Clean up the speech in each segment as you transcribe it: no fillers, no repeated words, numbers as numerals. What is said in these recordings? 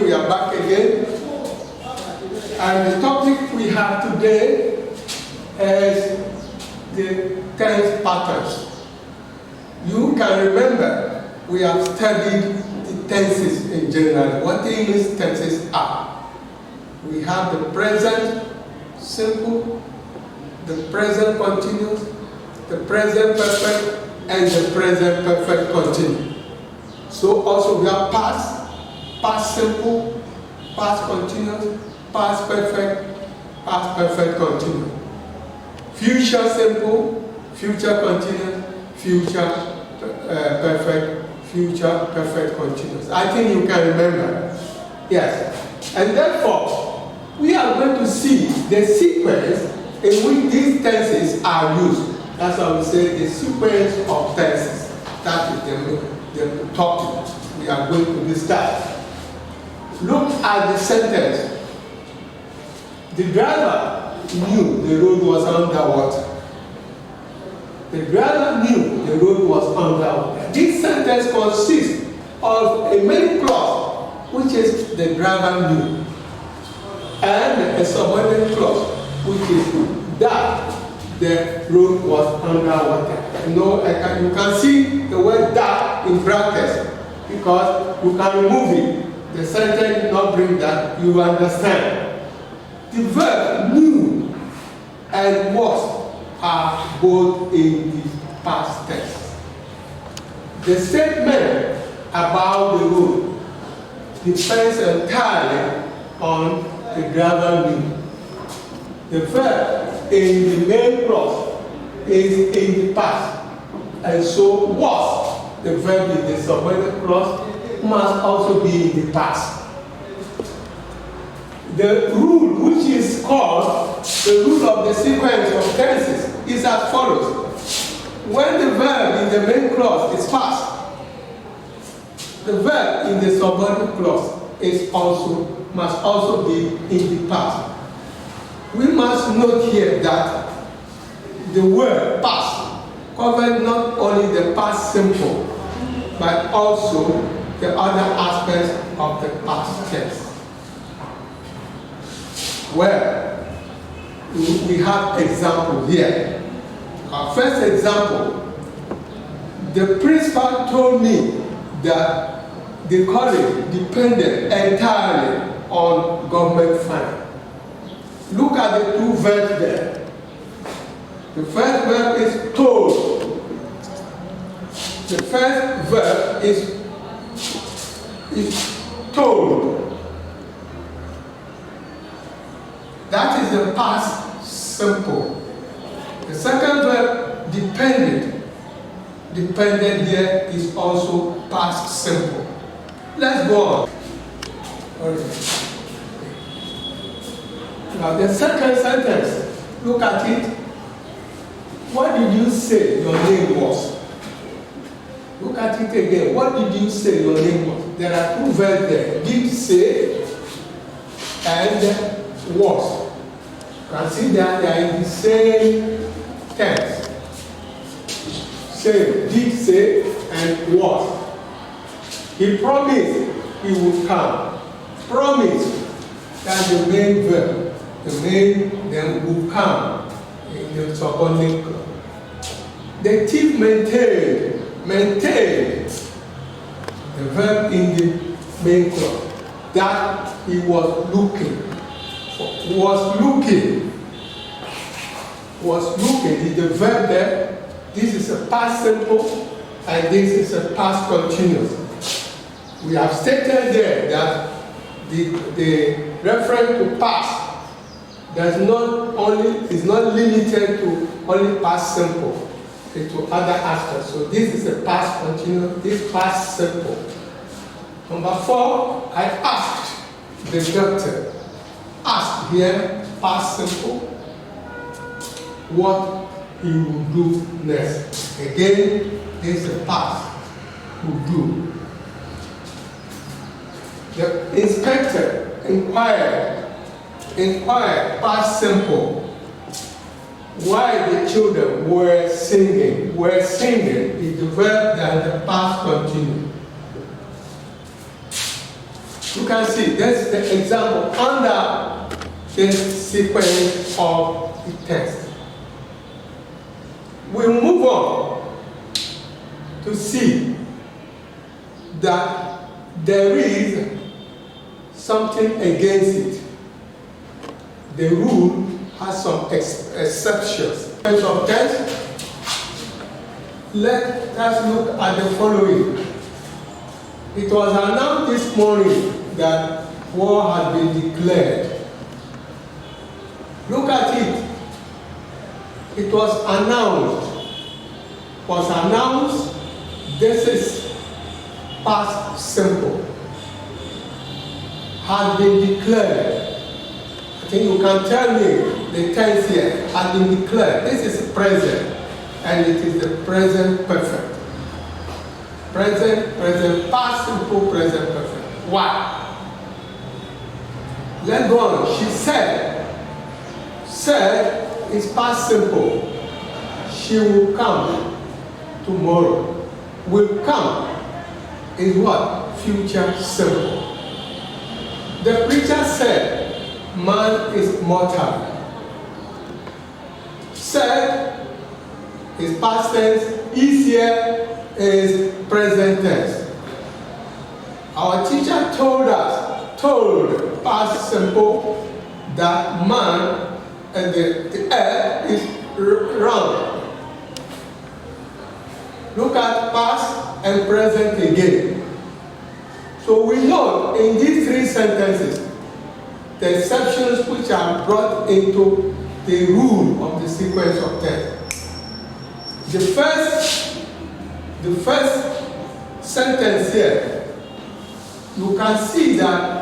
morning we are back again. And the topic we have today is the tense patterns. You can remember we have studied the tenses in general, what the English tenses are. We have the present simple, the present continuous, the present perfect, and the present perfect continuous. So also we have past, past simple, past continuous, past perfect continuous. Future simple, future continuous, future perfect continuous. I think you can remember. Yes. And therefore, we are going to see the sequence in which these tenses are used. That's why we say the sequence of tenses. That is the topic we are going to discuss. Look at the sentence. The driver knew the road was underwater. The driver knew the road was underwater. This sentence consists of a main clause, which is the driver knew, and a subordinate clause, which is that the road was underwater. You know, you can see the word that in brackets because you can remove it. The sentence did not bring that, you understand. The verb knew and was are both in the past tense. The statement about the road depends entirely on the driver knew. The verb in the main clause is in the past, and so was, the verb in the subordinate clause, must also be in the past. The rule, which is called the rule of the sequence of tenses, is as follows. When the verb in the main clause is past, the verb in the subordinate clause must also be in the past. We must note here that the word past covers not only the past simple, but also the other aspects of the past tense. Well, we have example here. Our first example, the principal told me that the college depended entirely on government funding. Look at the two verbs there. The first verb is told. The first verb is told. That is the past simple. The second verb, depended. Depended here is also past simple. Let's go on. Okay. Now the second sentence, look at it. What did you say your name was? Look at it again. What did you say your name was? There are two verbs there. Did say and was. You can see that they are in the same tense. Say, did say and was. He promised he would come. Promise, that's the main verb. The main then would come in the subordinate clause. The thief maintained the verb in the main clause that he was looking. Was looking is the verb there. This is a past simple and this is a past continuous. We have stated there that the reference to past is not limited to only past simple, but to other aspects. So this is a past continuous, this past simple. Number 4, I asked the doctor. Ask here, past simple, what he will do next. Again, this is the past, will do. The inspector inquired, past simple, why the children were singing. Were singing is the verb that the past continues. You can see that's the example under this sequence of the text. We move on to see that there is something against it. The rule has some exceptions. In terms of text, let us look at the following. It was announced this morning that war had been declared. Look at it. It was announced. This is past simple. Had been declared. I think you can tell me the tense here. Had been declared. This is present, and it is the present perfect. Present, past simple, present perfect. Why? Let's go on. She said is past simple. She will come tomorrow. Will come is what? Future simple. The preacher said, man is mortal. Said is past tense, is here is present tense. Our teacher told past simple, that man and the earth is round. Look at past and present again. So we know in these three sentences, the exceptions which are brought into the rule of the sequence of text. The first sentence here, you can see that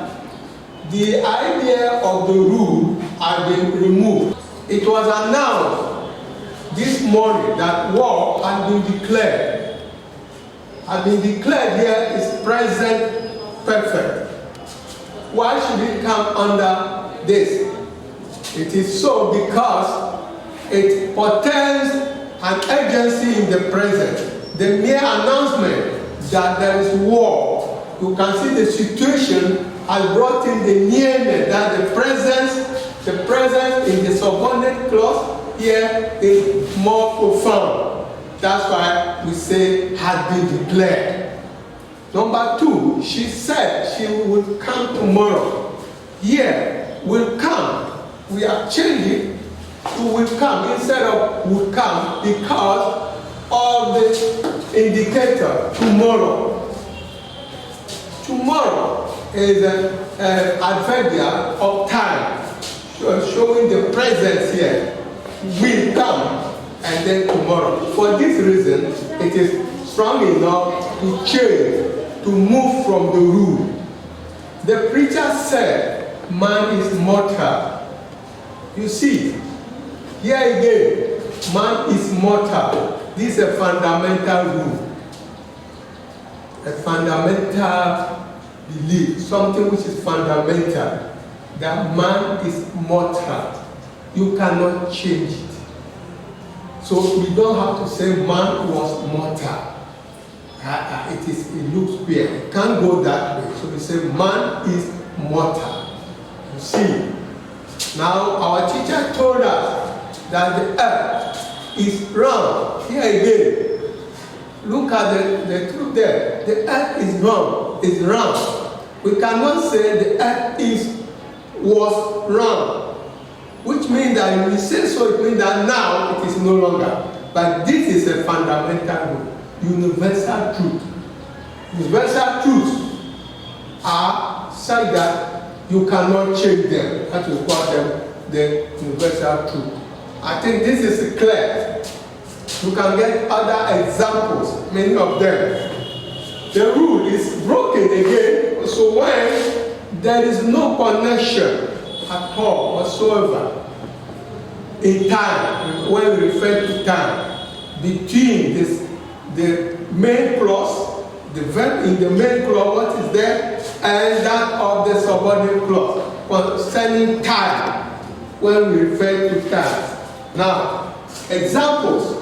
the idea of the rule has been removed. It was announced this morning that war had been declared. Had been declared here is present perfect. Why should it come under this? It is so because it portends an urgency in the present. The mere announcement that there is war, you can see the situation has brought in the nearness that the presence in the subordinate clause here is more profound. That's why we say had been declared. Number two, she said she will come tomorrow. Here, will come. We have changed it to will come instead of will come because of the indicator tomorrow. Tomorrow is an adverbial of time, showing the presence here. Will come and then tomorrow. For this reason, it is strong enough to change, to move from the rule. The preacher said, man is mortal. You see, here again, man is mortal. This is a fundamental rule, a fundamental belief, something which is fundamental, that man is mortal. You cannot change it. So we don't have to say man was mortal. It looks weird. It can't go that way. So we say man is mortal. You see. Now our teacher told us that the earth is round. Here again, look at the truth there. The earth is round. We cannot say the earth was round, which means that if we say so, it means that now it is no longer. But this is a fundamental rule, universal truth. Universal truths are such that you cannot change them. That we call them the universal truth. I think this is clear. You can get other examples, many of them. The rule is broken again, so when there is no connection at all whatsoever in time, when we refer to time, between the main clause, the verb in the main clause, what is there, and that of the subordinate clause concerning time, when we refer to time. Now, examples.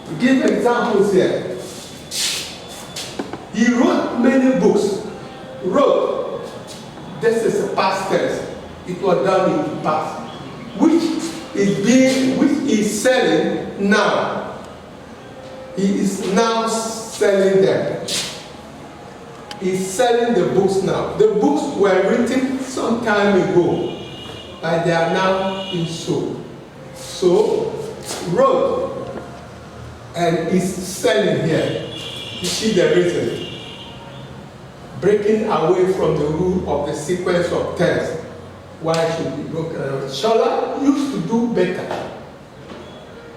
We give examples here. He wrote many books. Wrote This is a past tense. It was done in the past. Which is selling now. He is now selling them. He's selling the books now. The books were written some time ago, but they are now being sold. So, wrote and is selling here. You see the reason. Breaking away from the rule of the sequence of tense. Why should be broken? Shola used to do better.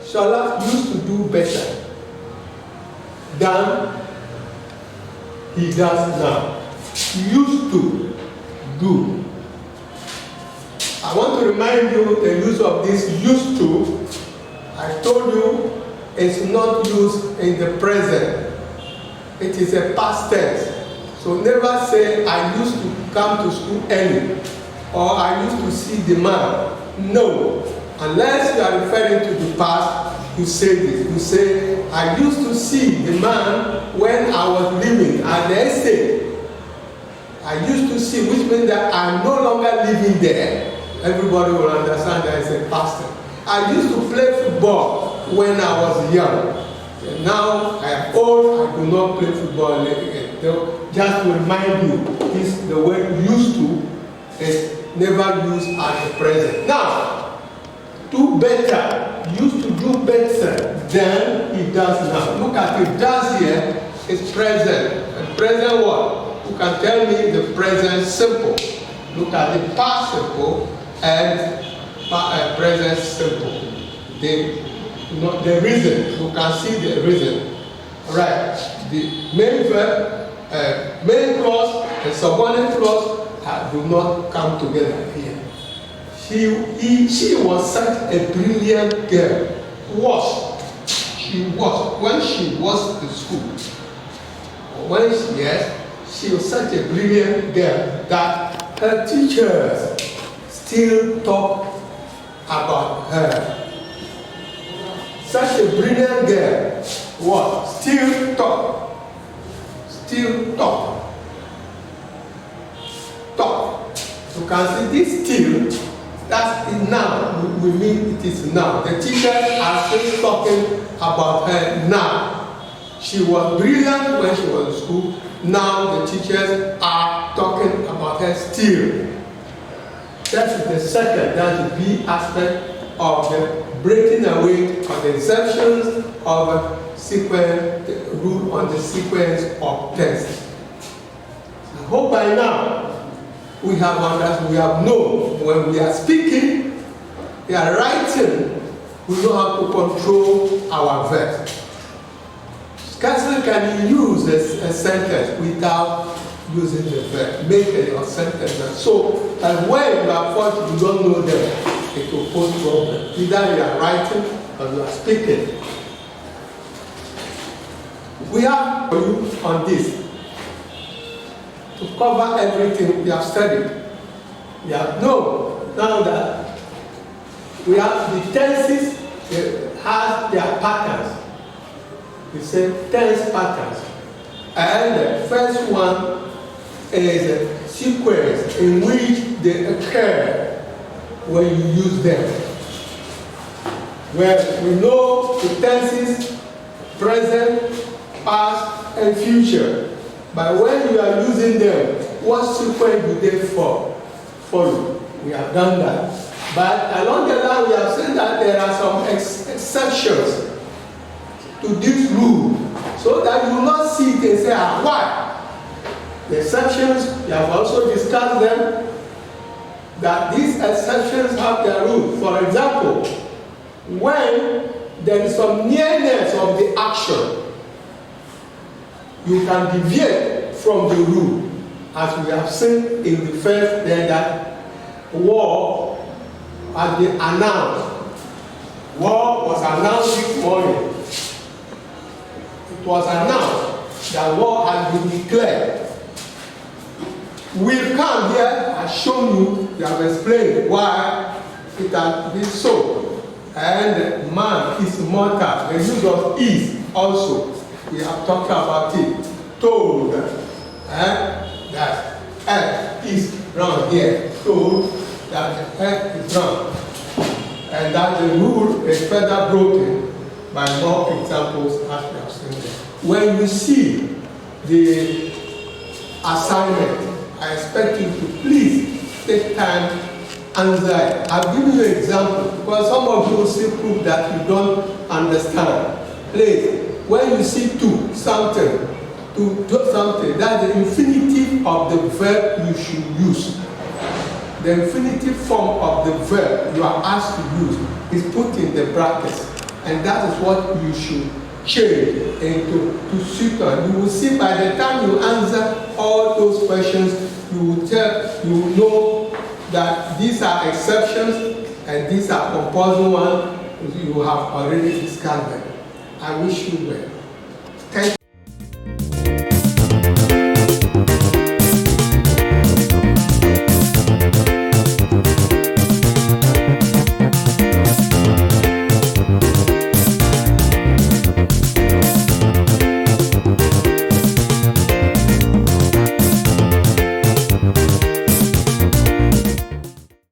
Shola used to do better than he does now. He used to do. I want to remind you the use of this used to. I told you it's not used in the present. It is a past tense. So never say, I used to come to school early, or I used to see the man. No. Unless you are referring to the past, you say this. You say, I used to see the man when I was living at the estate. I used to see, which means that I'm no longer living there. Everybody will understand that it's a past tense. I used to play football when I was young. And now I am old, I do not play football again. Just to remind you, the word used to is never used at the present. Now, do better. Used to do better than he does now. Look at it does here, it's present. And present what? You can tell me the present simple. Look at the past simple and present simple. The reason, you can see the reason. Right. The main verb, main clause and subordinate clause do not come together here. She was such a brilliant girl. She was when she was in school. She was such a brilliant girl that her teachers still talk about her. Such a brilliant girl was still talk. You can see this still, that's it now. We mean it is now. The teachers are still talking about her now. She was brilliant when she was in school. Now the teachers are talking about her still. That's the second, that's the B aspect of the breaking away of the exceptions of sequence, the rule on the sequence of tenses. I hope by now we have known when we are speaking, we are writing, we know how to control our verbs. Scarcely can you use a sentence without using the verb, make a sentence. So that when you are forced, you don't know them, it will pose problem. Either you are writing or you are speaking. We have for you on this to cover everything we have studied. We have known now that we have the tenses have their patterns. We say tense patterns. And the first one is a sequence in which they occur when you use them. Where we know the tenses present, past, and future. But when you are using them, what sequence do they follow? We have done that. But along the line, we have seen that there are some exceptions to this rule, so that you will not see it and say, why? The exceptions, we have also discussed them, that these exceptions have their rule. For example, when there is some nearness of the action, you can deviate from the rule, as we have seen in the first day that war has been announced. War was announced this morning. It was announced that war has been declared. We've come here and shown you, we have explained why it has been so. And man is mortal. The use of is also. We have talked about it. Told that earth is round here shows that the earth is round, and that the rule is further broken by more examples as we have seen there. When you see the assignment, I expect you to please take time answer it. I've given you an example because some of you will still prove that you don't understand. Please, when you see to something, that's the infinitive of the verb you should use. The infinitive form of the verb you are asked to use is put in the brackets, and that is what you should change into to suit on. You will see by the time you answer all those questions, you will know that these are exceptions and these are compulsory ones you have already discovered. I wish you well.